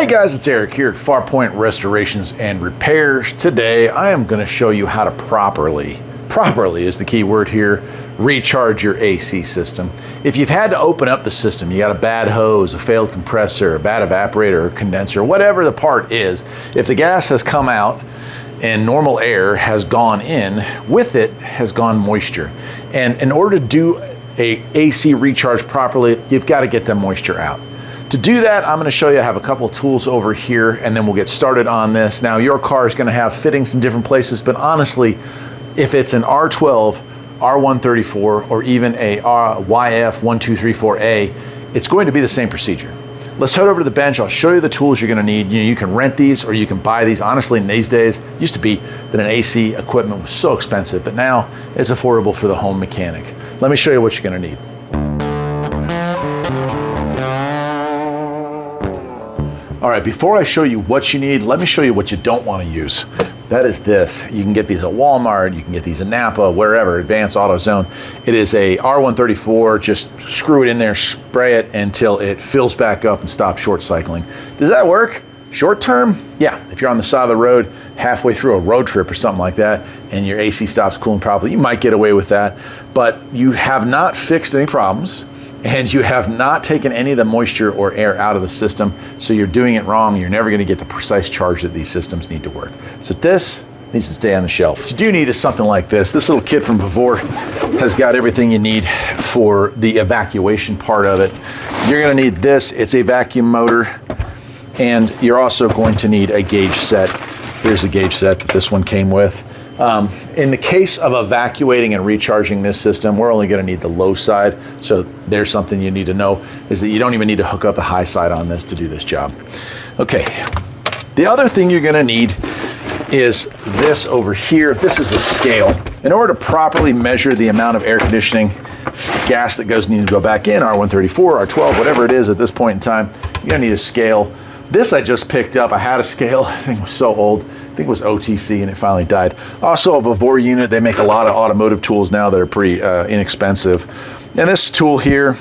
Hey guys, it's Eric here at Farpoint Restorations and Repairs. Today I am going to show you how to properly is the key word here, recharge your AC system. If you've had to open up the system, you got a bad hose, a failed compressor, a bad evaporator or condenser, whatever the part is, if the gas has come out and normal air has gone in, with it has gone moisture. And in order to do a AC recharge properly, you've got to get the moisture out. To do that, I'm going to show you I have a couple of tools over here, and then we'll get started on this. Now, your car is going to have fittings in different places, but honestly, if it's an R12, R134, or even a YF1234A, it's going to be the same procedure. Let's head over to the bench. I'll show you the tools you're going to need. You can rent these or you can buy these. Honestly, in these days, it used to be that an AC equipment was so expensive, but now it's affordable for the home mechanic. Let me show you what you're going to need. All right, before I show you what you need, let me show you what you don't want to use. That is this. You can get these at Walmart, you can get these at Napa, wherever, Advanced AutoZone. It is a R134, just screw it in there, spray it until it fills back up and stops short cycling. Does that work? Short term? Yeah, if you're on the side of the road, halfway through a road trip or something like that, and your AC stops cooling properly, you might get away with that, but you have not fixed any problems, and you have not taken any of the moisture or air out of the system, so you're doing it wrong. You're never gonna get the precise charge that these systems need to work. So this needs to stay on the shelf. What you do need is something like this. This little kit from Bevor has got everything you need for the evacuation part of it. You're gonna need this. It's a vacuum motor, and you're also going to need a gauge set. Here's the gauge set that this one came with. In the case of evacuating and recharging this system, we're only going to need the low side. So there's something you need to know, is that you don't even need to hook up the high side on this to do this job. Okay, the other thing you're going to need is this over here. This is a scale. In order to properly measure the amount of air conditioning gas that needs to go back in, R134, R12, whatever it is at this point in time, you're going to need a scale. This I just picked up. I had a scale. I think it was so old. I think it was OTC and it finally died. Also a Bevor unit. They make a lot of automotive tools now that are pretty inexpensive. And this tool here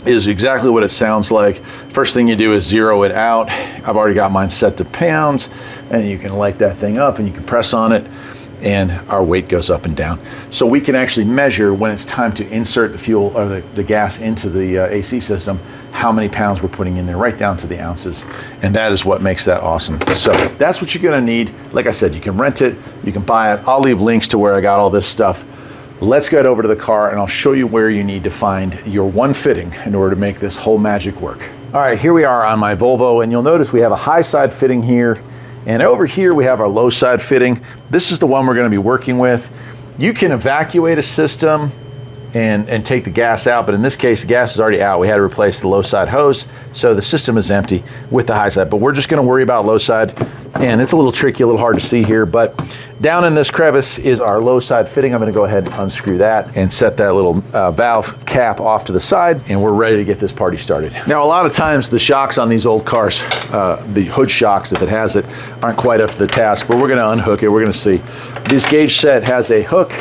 is exactly what it sounds like. First thing you do is zero it out. I've already got mine set to pounds, and you can light that thing up and you can press on it, and our weight goes up and down. So we can actually measure when it's time to insert the fuel or the gas into the AC system, how many pounds we're putting in there, right down to the ounces. And that is what makes that awesome. So that's what you're gonna need. Like I said, you can rent it, you can buy it. I'll leave links to where I got all this stuff. Let's get over to the car and I'll show you where you need to find your one fitting in order to make this whole magic work. All right, here we are on my Volvo, and you'll notice we have a high side fitting here. And over here we have our low side fitting. This is the one we're going to be working with. You can evacuate a system and take the gas out, but in this case, the gas is already out. We had to replace the low side hose, so the system is empty with the high side, but we're just going to worry about low side. And it's a little tricky, a little hard to see here, but down in this crevice is our low side fitting. I'm going to go ahead and unscrew that and set that little valve cap off to the side, and we're ready to get this party started. Now, a lot of times the shocks on these old cars, the hood shocks, if it has it, aren't quite up to the task, but we're going to unhook it. We're going to see. This gauge set has a hook,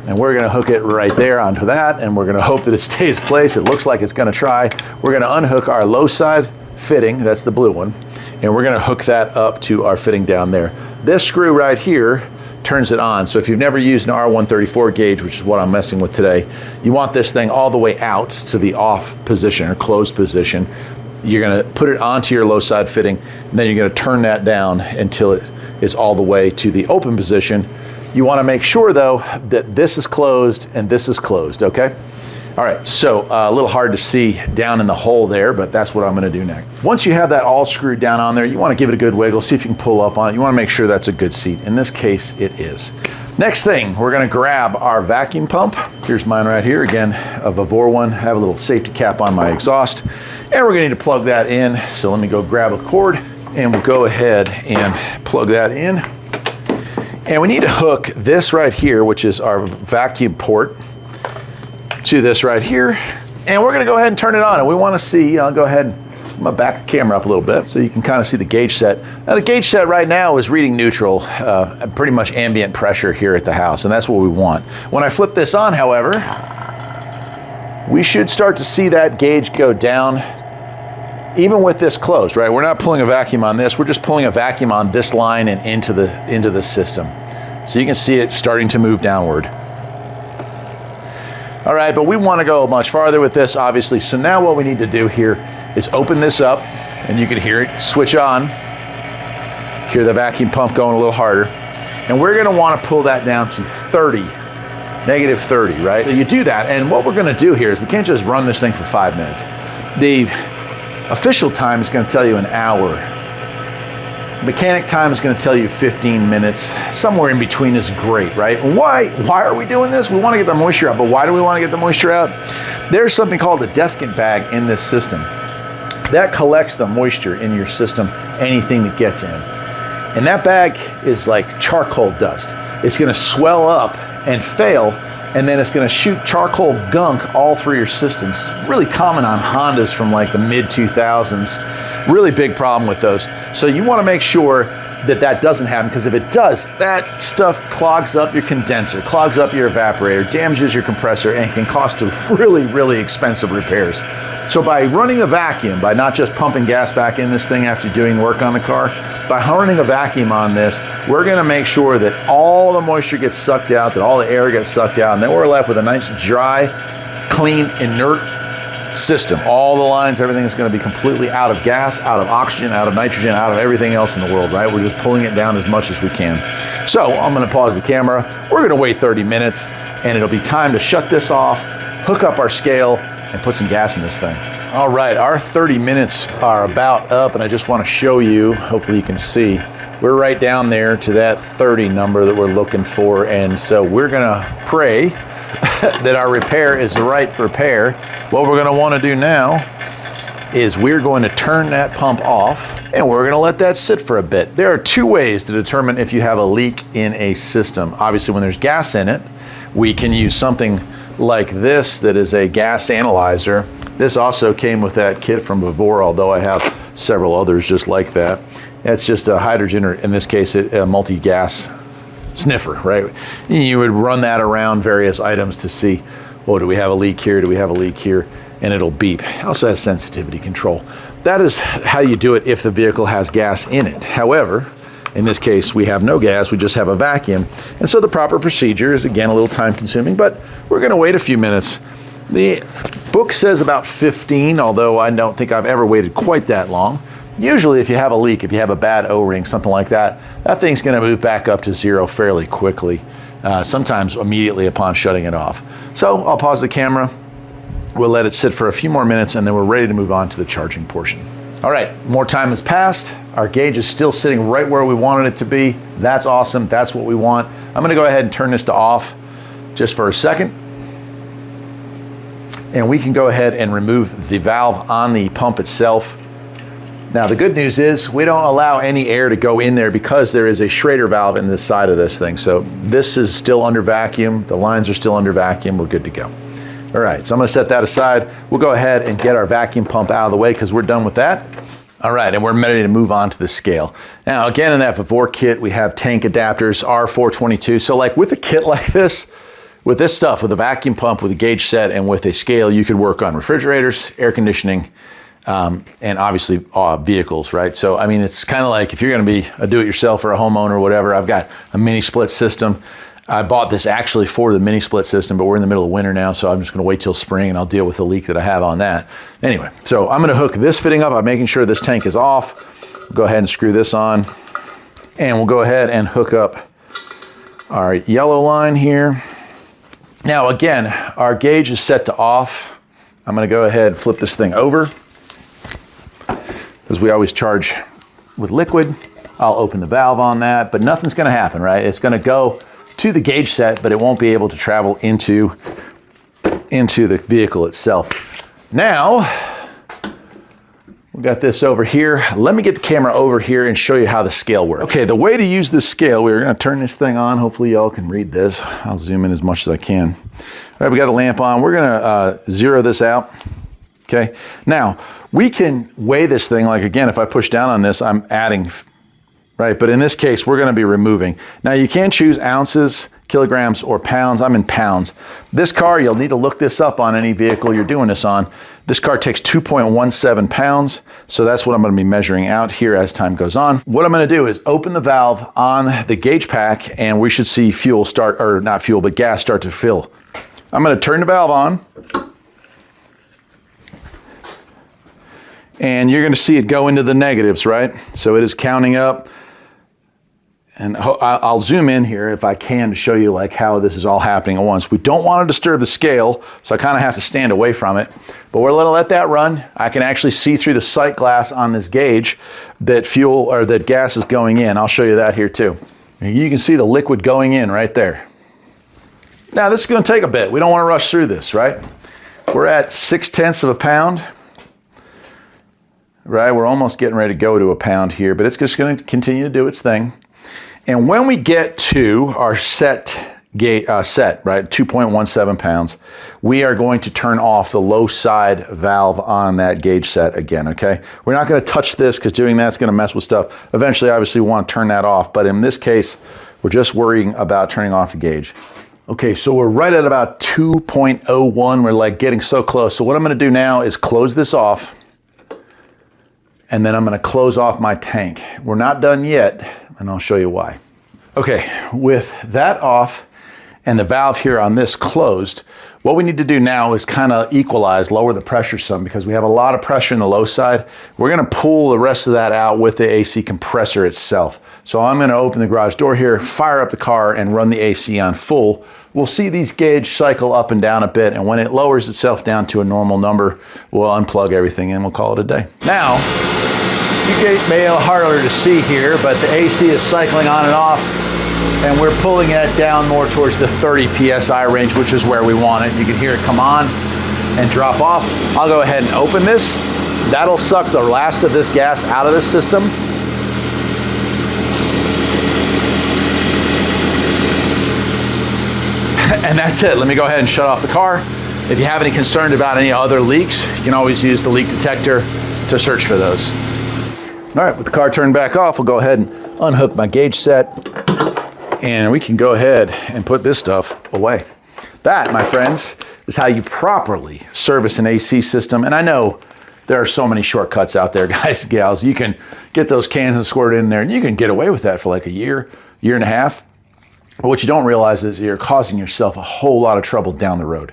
and we're going to hook it right there onto that, and we're going to hope that it stays placed. It looks like it's going to try. We're going to unhook our low side fitting, that's the blue one, and we're going to hook that up to our fitting down there. This screw right here turns it on. So if you've never used an R134 gauge, which is what I'm messing with today, you want this thing all the way out to the off position or closed position. You're going to put it onto your low side fitting, and then you're going to turn that down until it is all the way to the open position. You want to make sure though that this is closed and this is closed, okay? All right, so a little hard to see down in the hole there, but that's what I'm going to do next. Once you have that all screwed down on there, you want to give it a good wiggle, see if you can pull up on it. You want to make sure that's a good seat. In this case, it is. Next thing, we're going to grab our vacuum pump. Here's mine right here, again, a Bevor one. I have a little safety cap on my exhaust, and we're going to need to plug that in. So let me go grab a cord, and we'll go ahead and plug that in. And we need to hook this right here, which is our vacuum port, to this right here. And we're gonna go ahead and turn it on. And we wanna see, I'll go ahead and I'm gonna back the camera up a little bit so you can kind of see the gauge set. Now the gauge set right now is reading neutral, pretty much ambient pressure here at the house, and that's what we want. When I flip this on, however, we should start to see that gauge go down even with this closed, right? We're not pulling a vacuum on this, we're just pulling a vacuum on this line and into the system. So you can see it starting to move downward. All right, but we want to go much farther with this, obviously. So now what we need to do here is open this up, and you can hear it switch on. Hear the vacuum pump going a little harder. And we're gonna wanna pull that down to 30, negative 30, right? So you do that, and what we're gonna do here is we can't just run this thing for 5 minutes. The official time is gonna tell you an hour. Mechanic time is going to tell you 15 minutes. Somewhere in between is great, right? Why are we doing this? We want to get the moisture out, but why do we want to get the moisture out? There's something called a desiccant bag in this system. That collects the moisture in your system, anything that gets in. And that bag is like charcoal dust. It's going to swell up and fail, and then it's going to shoot charcoal gunk all through your systems. Really common on Hondas from like the mid-2000s. Really big problem with those. So you want to make sure that that doesn't happen, because if it does, that stuff clogs up your condenser, clogs up your evaporator, damages your compressor, and can cost you really, really expensive repairs. So by running a vacuum, by not just pumping gas back in this thing after doing work on the car, by running a vacuum on this, we're going to make sure that all the moisture gets sucked out, that all the air gets sucked out, and then we're left with a nice, dry, clean, inert system. All the lines, everything is going to be completely out of gas, out of oxygen, out of nitrogen, out of everything else in the world, right? We're just pulling it down as much as we can. So I'm going to pause the camera. We're going to wait 30 minutes, and it'll be time to shut this off, hook up our scale, and put some gas in this thing. All right, our 30 minutes are about up, and I just want to show you, hopefully you can see, we're right down there to that 30 number that we're looking for, and so we're going to pray that our repair is the right repair. What we're going to want to do now is we're going to turn that pump off, and we're going to let that sit for a bit. There are two ways to determine if you have a leak in a system. Obviously, when there's gas in it, we can use something like this that is a gas analyzer. This also came with that kit from Bevor, although I have several others just like that. It's just a hydrogen, or in this case, a multi-gas sniffer, right? You would run that around various items to see, oh, do we have a leak here? Do we have a leak here? And it'll beep. It also has sensitivity control. That is how you do it if the vehicle has gas in it. However, in this case, we have no gas, we just have a vacuum. And so the proper procedure is, again, a little time consuming, but we're gonna wait a few minutes. The book says about 15, although I don't think I've ever waited quite that long. Usually if you have a leak, if you have a bad O-ring, something like that, that thing's gonna move back up to zero fairly quickly, sometimes immediately upon shutting it off. So I'll pause the camera, we'll let it sit for a few more minutes, and then we're ready to move on to the charging portion. All right, more time has passed. Our gauge is still sitting right where we wanted it to be. That's awesome, that's what we want. I'm gonna go ahead and turn this to off just for a second. And we can go ahead and remove the valve on the pump itself. Now the good news is we don't allow any air to go in there because there is a Schrader valve in this side of this thing. So this is still under vacuum. The lines are still under vacuum. We're good to go. All right, so I'm gonna set that aside. We'll go ahead and get our vacuum pump out of the way because we're done with that. All right, and we're ready to move on to the scale. Now again, in that Vevor kit, we have tank adapters, R422. So like with a kit like this, with this stuff, with a vacuum pump, with a gauge set, and with a scale, you could work on refrigerators, air conditioning, and obviously vehicles, right? So, I mean, it's kind of like if you're gonna be a do-it-yourself or a homeowner or whatever, I've got a mini split system. I bought this actually for the mini split system, but we're in the middle of winter now, so I'm just gonna wait till spring and I'll deal with the leak that I have on that. Anyway, so I'm gonna hook this fitting up. I'm making sure this tank is off. We'll go ahead and screw this on, and we'll go ahead and hook up our yellow line here. Now again, our gauge is set to off. I'm gonna go ahead and flip this thing over, because we always charge with liquid. I'll open the valve on that, but nothing's gonna happen, right? It's gonna go to the gauge set, but it won't be able to travel into the vehicle itself. Now, we got this over here. Let me get the camera over here and show you how the scale works. Okay, the way to use this scale, we're gonna turn this thing on. Hopefully y'all can read this. I'll zoom in as much as I can. All right, we got the lamp on. We're gonna zero this out, okay? Now, we can weigh this thing, like again, if I push down on this, I'm adding, right? But in this case, we're gonna be removing. Now you can choose ounces, kilograms, or pounds. I'm in pounds. This car, you'll need to look this up on any vehicle you're doing this on. This car takes 2.17 pounds, so that's what I'm going to be measuring out here as time goes on. What I'm going to do is open the valve on the gauge pack, and we should see fuel start, or not fuel, but gas start to fill. I'm going to turn the valve on, and you're going to see it go into the negatives, right? So it is counting up. And I'll zoom in here if I can to show you like how this is all happening at once. We don't want to disturb the scale, so I kind of have to stand away from it. But we're going to let that run. I can actually see through the sight glass on this gauge that fuel or that gas is going in. I'll show you that here too. And you can see the liquid going in right there. Now this is going to take a bit. We don't want to rush through this, right? We're at 0.6 of a pound. Right, we're almost getting ready to go to a pound here, but it's just going to continue to do its thing. And when we get to our set, right, 2.17 pounds, we are going to turn off the low side valve on that gauge set again, okay? We're not going to touch this because doing that's going to mess with stuff. Eventually, obviously, we want to turn that off, but in this case, we're just worrying about turning off the gauge. Okay, so we're right at about 2.01. We're like getting so close. So what I'm going to do now is close this off, and then I'm going to close off my tank. We're not done yet, and I'll show you why. Okay, with that off and the valve here on this closed, what we need to do now is kind of equalize, lower the pressure some because we have a lot of pressure in the low side. We're going to pull the rest of that out with the AC compressor itself. So I'm going to open the garage door here, fire up the car, and run the AC on full. We'll see these gauge cycle up and down a bit, and when it lowers itself down to a normal number, we'll unplug everything and we'll call it a day. Now, you may be a little harder to see here, but the AC is cycling on and off, and we're pulling it down more towards the 30 PSI range, which is where we want it. You can hear it come on and drop off. I'll go ahead and open this. That'll suck the last of this gas out of the system. And that's it. Let me go ahead and shut off the car. If you have any concern about any other leaks, you can always use the leak detector to search for those. All right, with the car turned back off, we'll go ahead and unhook my gauge set, and we can go ahead and put this stuff away. That, my friends, is how you properly service an AC system. And I know there are so many shortcuts out there, guys and gals. You can get those cans and squirt in there, and you can get away with that for like a year, year and a half. But what you don't realize is you're causing yourself a whole lot of trouble down the road.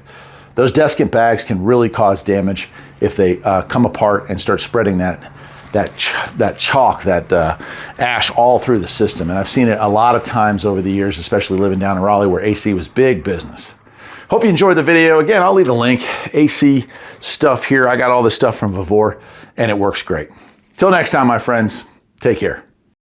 Those desiccant bags can really cause damage if they come apart and start spreading that chalk, that ash all through the system. And I've seen it a lot of times over the years, especially living down in Raleigh where AC was big business. Hope you enjoyed the video. Again, I'll leave a link. AC stuff here. I got all this stuff from Vavor, and it works great. Till next time, my friends, take care.